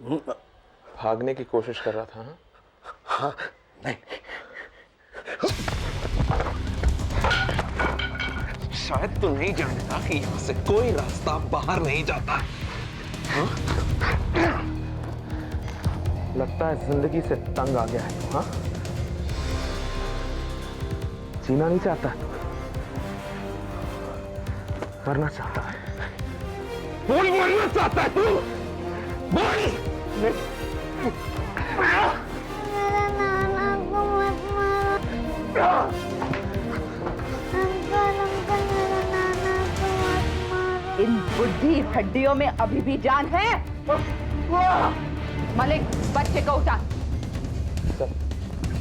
भागने की कोशिश कर रहा था हा? हाँ, नहीं। शायद तू नहीं जानता कि यहाँ से कोई रास्ता बाहर नहीं जाता। हाँ? लगता है जिंदगी से तंग आ गया है तू, हाँ? जीना नहीं चाहता तू, मरना चाहता है। बोल, मरना चाहता है तू, बोल। मेरा नाना को मत मारो। अंकल अंकल मेरा नाना को मत मारो। इन बुढ़ी हड्डियों में अभी भी जान है? मलिक, बच्चे को उठा।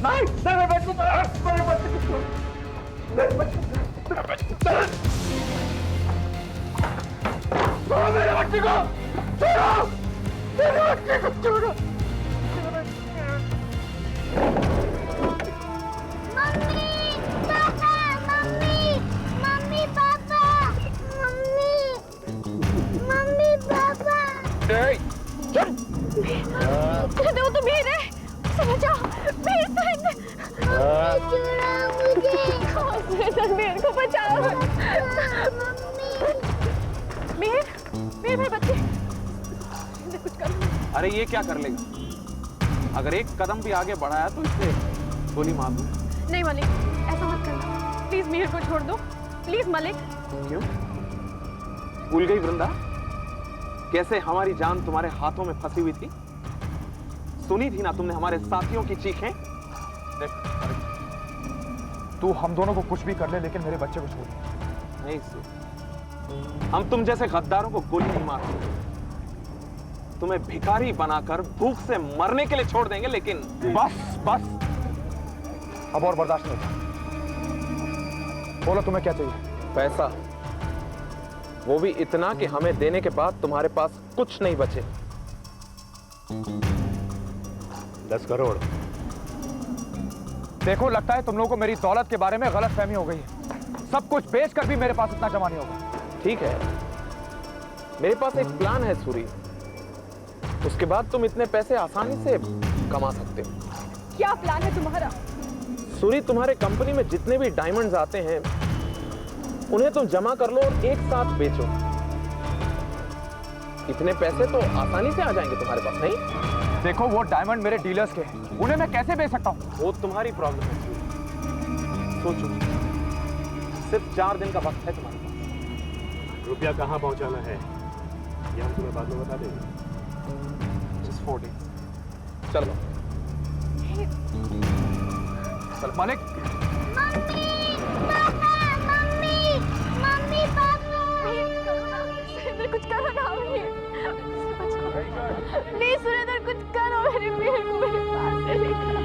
नहीं, मेरे बच्चे को, मेरे बच्चे को छोड़ो, मेरे बच्चे को, मेरे बच्चे को छोड़ो, मेरे बच्चे को छोड़ो। Mummy papa, mummy mummy papa, mummy papa. वो तो भीड़ है, समझ जाओ, भीड़ तो है। छोड़ो मुझे। भीड़ को बचाओ। भीड़, भीड़ मेरे बच्चे, कुछ करो। अरे ये क्या कर लेगा? अगर एक कदम भी आगे बढ़ाया तो इसे गोली मार दूं। नहीं मलिक, ऐसा मत करना, प्लीज मीर को छोड़ दो, प्लीज मलिक। क्यों? भूल गई वृंदा कैसे हमारी जान तुम्हारे हाथों में फंसी हुई थी? सुनी थी ना तुमने हमारे साथियों की चीखें? देख, तू हम दोनों को कुछ भी कर ले, लेकिन मेरे बच्चे को छोड़ दे। नहीं सु, हम तुम जैसे गद्दारों को गोली नहीं मारते, तुम्हें भिखारी बनाकर भूख से मरने के लिए छोड़ देंगे। लेकिन बस बस, अब और बर्दाश्त नहीं। बोलो तुम्हें क्या चाहिए? पैसा, वो भी इतना कि हमें देने के बाद तुम्हारे पास कुछ नहीं बचे। 10 करोड़। देखो, लगता है तुम लोगों को मेरी दौलत के बारे में गलतफहमी हो गई है। सब कुछ बेचकर भी मेरे पास इतना जमा नहीं होगा। ठीक है, मेरे पास एक प्लान है सूरी, उसके बाद तुम इतने पैसे आसानी से कमा सकते हो। क्या प्लान है तुम्हारा? सूरी, तुम्हारे कंपनी में जितने भी डायमंड्स आते हैं उन्हें तुम जमा कर लो और एक साथ बेचो। इतने पैसे तो आसानी से आ जाएंगे तुम्हारे पास, नहीं? देखो, वो डायमंड मेरे डीलर्स के हैं, उन्हें मैं कैसे बेच सकता हूँ? वो तुम्हारी प्रॉब्लम है सूरी। सोचो, सिर्फ 4 दिन का वक्त है तुम्हारे पास। रुपया कहाँ पहुंचाना है ये हम तुम्हें बाद में बता देंगे। Just 4 days। चलो मलिक, मम्मी मम्मी पापा। कुछ करो ना, प्लीज सुरेंद्र कुछ करो, मेरी मीर को मेरे पास से लेकर।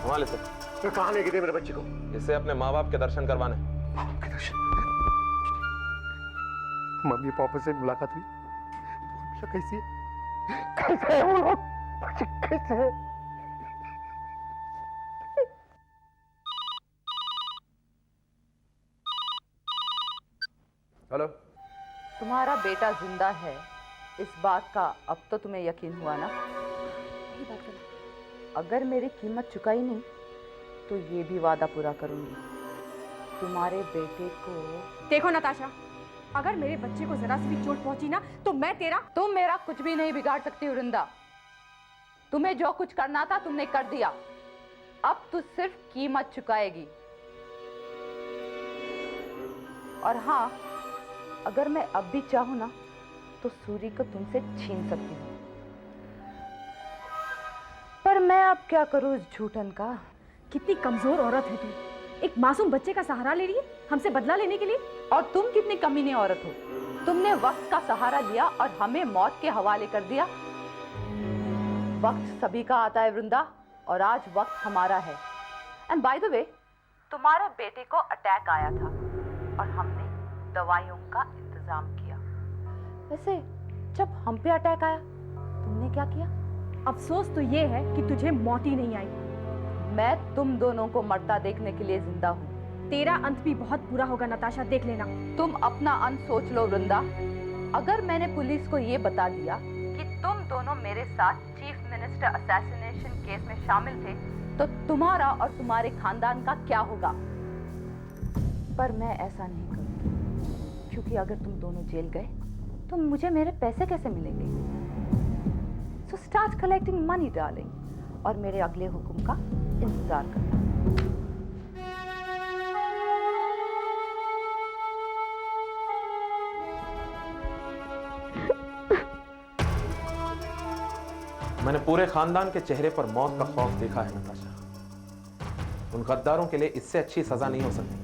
हमारे से फिर कहाँ लेके गए मेरे बच्चे को? इसे अपने माँ बाप के दर्शन करवाने। मम्मी पापा से मुलाकात हुई? कैसी है? कैसे है वो लोग? कैसे है? हेलो। तुम्हारा बेटा जिंदा है, इस बात का अब तो तुम्हें यकीन हुआ ना? अगर मेरी कीमत चुकाई नहीं तो ये भी वादा पूरा करूंगी, तुम्हारे बेटे को। देखो नताशा, अगर मेरे बच्चे को जरा सी भी चोट पहुंची ना तो मैं तेरा। तुम मेरा कुछ भी नहीं बिगाड़ सकती वृंदा। तुम्हें जो कुछ करना था तुमने कर दिया, अब तू सिर्फ कीमत चुकाएगी। और हाँ, अगर मैं अब भी चाहूं ना तो सूरी को तुमसे छीन सकती हूँ, पर मैं अब क्या करूं इस झूठन का। कितनी कमजोर औरत है तू, एक मासूम बच्चे का सहारा ले रही है हमसे बदला लेने के लिए। और तुम कितनी कमीनी औरत हो, तुमने वक्त का सहारा लिया और हमें मौत के हवाले कर दिया। वक्त सभी का आता है वृंदा, और आज वक्त हमारा है। एंड बाय द वे, तुम्हारे बेटे को अटैक आया था और हमने दवाइयों का इंतजाम किया। वैसे जब हम पे अटैक आया तुमने क्या किया? अफसोस तो ये है कि तुझे मौत ही नहीं आई। मैं तुम दोनों को मरता देखने के लिए जिंदा हूँ, तेरा अंत भी बहुत बुरा होगा नताशा, देख लेना। तुम अपना अंत सोच लो वृंदा। अगर मैंने पुलिस को ये बता दिया कि तुम दोनों मेरे साथ चीफ मिनिस्टर असैसिनेशन केस में शामिल थे, तो तुम्हारा और तुम्हारे खानदान का क्या होगा? पर मैं ऐसा नहीं करूंगी, क्योंकि अगर तुम दोनों जेल गए तो मुझे मेरे पैसे कैसे मिलेंगे? So start collecting money darling, और मेरे अगले हुक्म का इंतजार करना। मैंने पूरे खानदान के चेहरे पर मौत का खौफ देखा है नताशा। उन गद्दारों के लिए इससे अच्छी सजा नहीं हो सकती।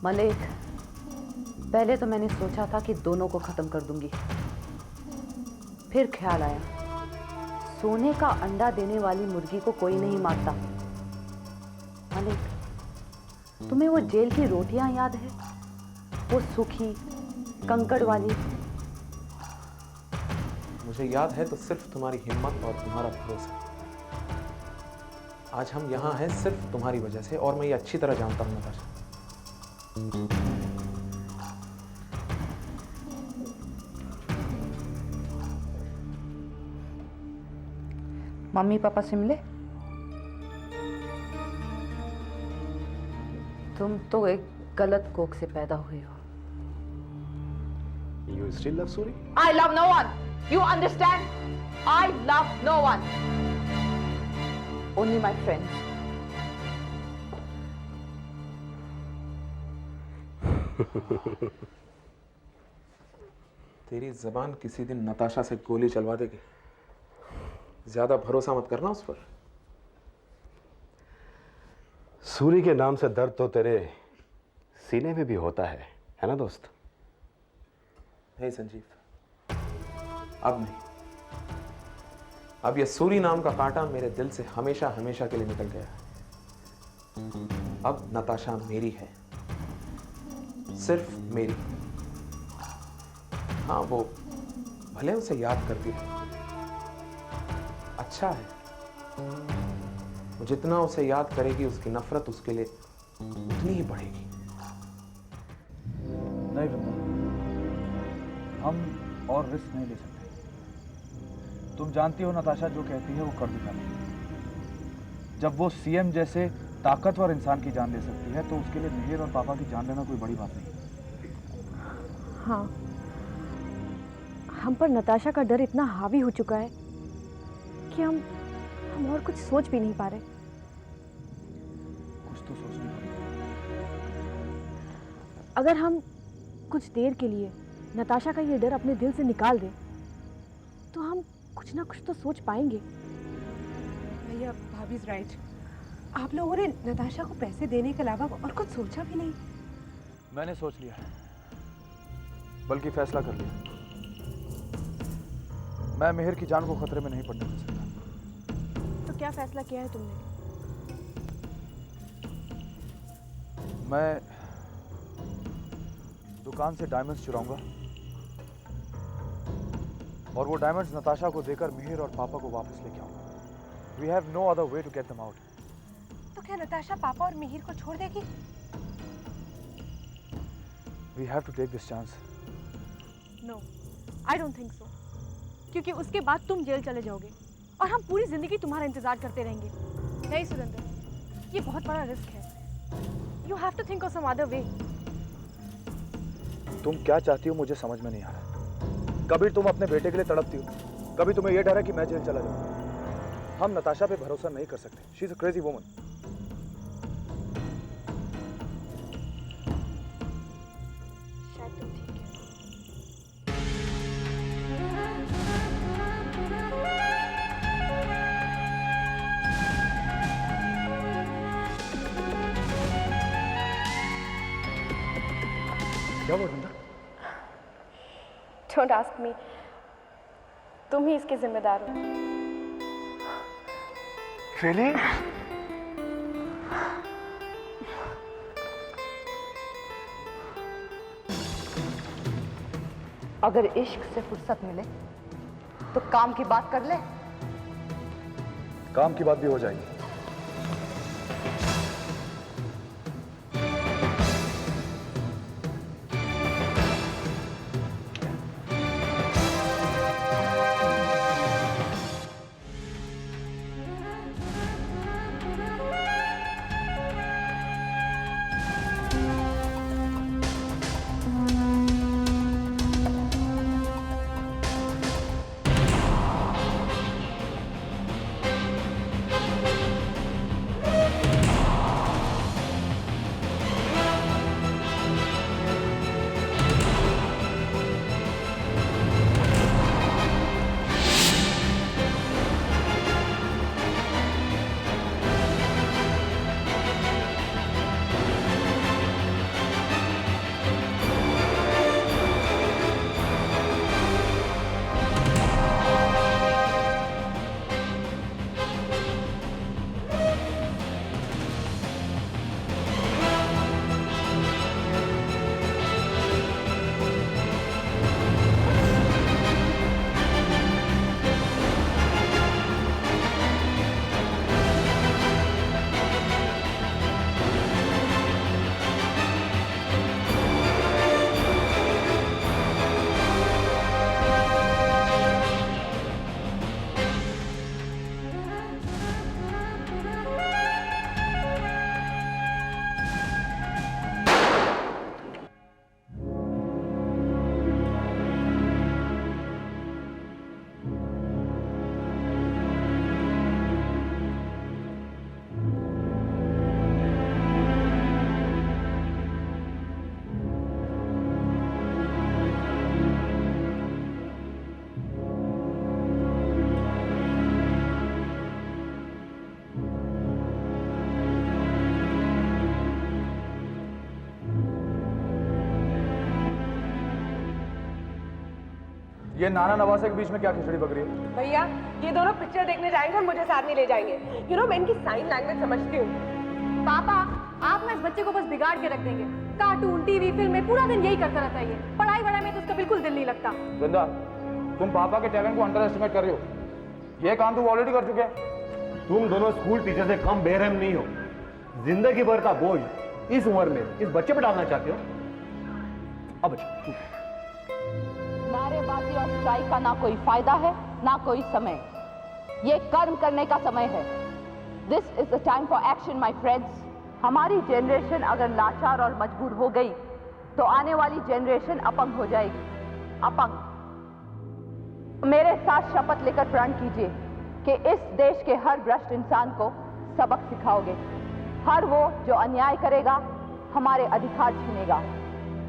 मलिक, पहले तो मैंने सोचा था कि दोनों को खत्म कर दूंगी, फिर ख्याल आया सोने का अंडा देने वाली मुर्गी को कोई नहीं मारता। मलिक, तुम्हें वो जेल की रोटियां याद है? वो सूखी कंकड़ वाली। मुझे याद है तो सिर्फ तुम्हारी हिम्मत और तुम्हारा भरोसा। आज हम यहाँ हैं सिर्फ तुम्हारी वजह से, और मैं ये अच्छी तरह जानता हूँ नताशा। मम्मी पापा से मिले? तुम तो एक गलत कोख से पैदा हुए हो। You still love Suri? I love no one. You understand? I love no one. Only my friends. तेरी जबान किसी दिन नताशा से गोली चलवा देगी। ज्यादा भरोसा मत करना उस पर। सूरी के नाम से दर्द तो तेरे सीने में भी होता है ना दोस्त? नहीं संजीव, अब नहीं। अब यह सूरी नाम का कांटा मेरे दिल से हमेशा हमेशा के लिए निकल गया है। अब नताशा मेरी है, सिर्फ मेरी। हाँ, वो भले उसे याद करती है, अच्छा है। वो जितना उसे याद करेगी उसकी नफरत उसके लिए उतनी ही बढ़ेगी। नहीं वृंदा, हम और रिस्क नहीं ले सकते। तुम जानती हो नताशा जो कहती है वो कर दिखाती है। जब वो सीएम जैसे ताकतवर इंसान की जान ले सकती है तो उसके लिए मिहिर और पापा की जान लेना कोई बड़ी बात नहीं। हाँ, हम पर नताशा का डर इतना हावी हो चुका है कि हम और कुछ सोच भी नहीं पा रहे। कुछ तो सोचनी पड़ेगी। अगर हम कुछ देर के लिए नताशा का ये डर अपने दिल से निकाल दें तो हम कुछ ना कुछ तो सोच पाएंगे। भैया, भाभी इज राइट। आप लोगों ने नताशा को पैसे देने के अलावा और कुछ सोचा भी नहीं। मैंने सोच लिया, बल्कि फैसला कर लिया। मैं मिहिर की जान को खतरे में नहीं पड़ने दे सकता। तो क्या फैसला किया है तुमने? मैं दुकान से डायमंड्स चुराऊंगा और वो डायमंड्स नताशा को देकर मिहिर और पापा को वापस लेके आऊंगा। We have no other way to get them out. तो क्या नताशा पापा और मिहिर को छोड़ देगी? We have to take this chance. No, I don't think so. क्योंकि उसके बाद तुम जेल चले जाओगे और हम पूरी जिंदगी तुम्हारा इंतजार करते रहेंगे। नहीं सुरेंद्र, ये बहुत बड़ा रिस्क है। You have to think of some other way. तुम क्या चाहती हो मुझे समझ में नहीं आ रहा। कभी तुम अपने बेटे के लिए तड़पती हो, कभी तुम्हें यह डर है कि मैं जेल चला जाऊं। हम नताशा पे भरोसा नहीं कर सकते। She is a crazy woman. शायद तुम ठीक है। क्या हुआ वृंदा? डोंट आस्क मी, तुम ही इसके जिम्मेदार हो। Really? अगर इश्क से फुर्सत मिले तो काम की बात कर ले। काम की बात भी हो जाएगी। ये नाना नवासे के बीच में क्या खिचड़ी पक रही है? भैया ये दोनों पिक्चर देखने जाएंगे और मुझे साथ नहीं ले जाएंगे। यू नो मैं इनकी साइन लैंग्वेज समझती हूँ। पापा आप ना इस बच्चे को बस बिगाड़ के रख देंगे। कार्टून टीवी फिल्में पूरा दिन यही करता रहता है ये। पढ़ाई वढ़ाई में तो उसका बिल्कुल दिल नहीं लगता। वृंदा, तुम पापा के टैलेंट को अंडर एस्टिमेट कर रही हो। ये काम तुम ऑलरेडी कर चुके हैं। तुम दोनों स्कूल टीचर से कम बेरहम नहीं हो। जिंदगी भर का बोझ इस उम्र में इस बच्चे पर डालना चाहते हो? अब बच्चा नारेबाजी और स्ट्राइक का ना कोई फायदा है ना कोई समय। ये कर्म करने का समय है। This is the time for action my friends. हमारी जनरेशन अगर लाचार और मजबूर हो गई तो आने वाली जनरेशन अपंग हो जाएगी। अपंग। मेरे साथ शपथ लेकर प्रण कीजिए कि इस देश के हर भ्रष्ट इंसान को सबक सिखाओगे। हर वो जो अन्याय करेगा हमारे अधिकार छीनेगा।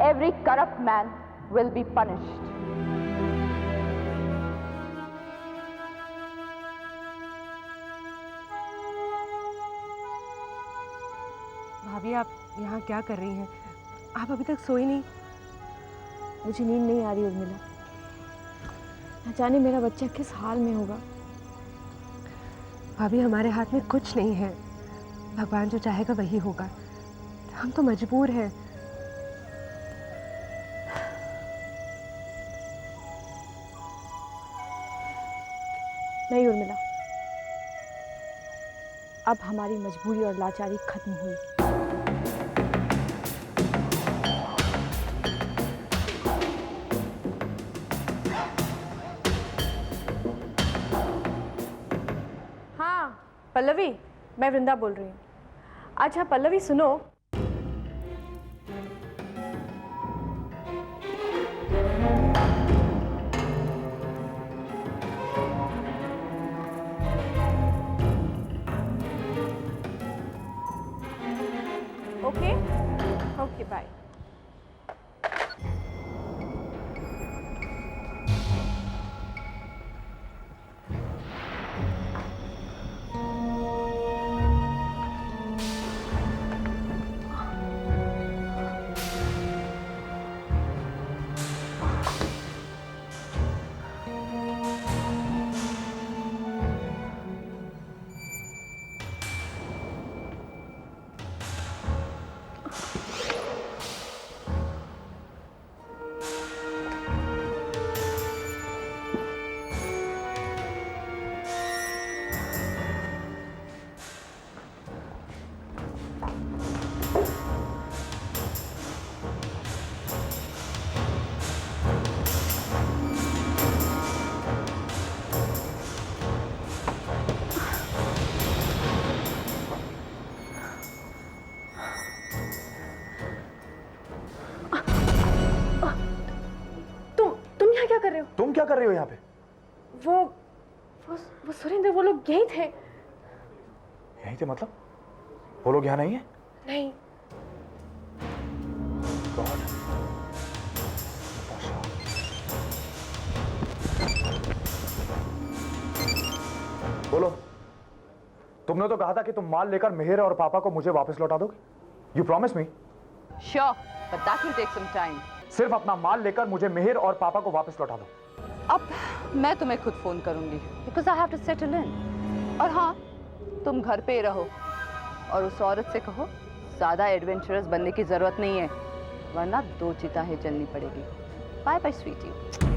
Every corrupt man will be punished. भाभी आप यहाँ क्या कर रही हैं? आप अभी तक सोई नहीं? मुझे नींद नहीं आ रही उर्मिला। न जाने मेरा बच्चा किस हाल में होगा। भाभी हमारे हाथ में कुछ नहीं है। भगवान जो चाहेगा वही होगा। हम तो मजबूर हैं। नहीं उर्मिला, अब हमारी मजबूरी और लाचारी खत्म हुई। हाँ पल्लवी, मैं वृंदा बोल रही हूँ। अच्छा पल्लवी सुनो, ओके ओके बाय। तुम यहाँ क्या कर रहे हो? तुम क्या कर रही हो यहाँ पे? वो सुरेंद्र, वो लोग यही थे। यहीं थे मतलब? वो लोग यहाँ नहीं है? नहीं। गॉड। बोलो, तुमने तो कहा था कि तुम माल लेकर मिहिर और पापा को मुझे वापस लौटा दोगे। You promise me? Sure, but that will take some time. सिर्फ अपना माल लेकर मुझे मिहिर और पापा को वापस लौटा दो। अब मैं तुम्हें खुद फोन करूंगी because I have to settle in. और हाँ, तुम घर पे रहो और उस औरत से कहो ज्यादा एडवेंचरस बनने की जरूरत नहीं है, वरना 2 चिताएं जलनी पड़ेगी। Bye bye Sweety.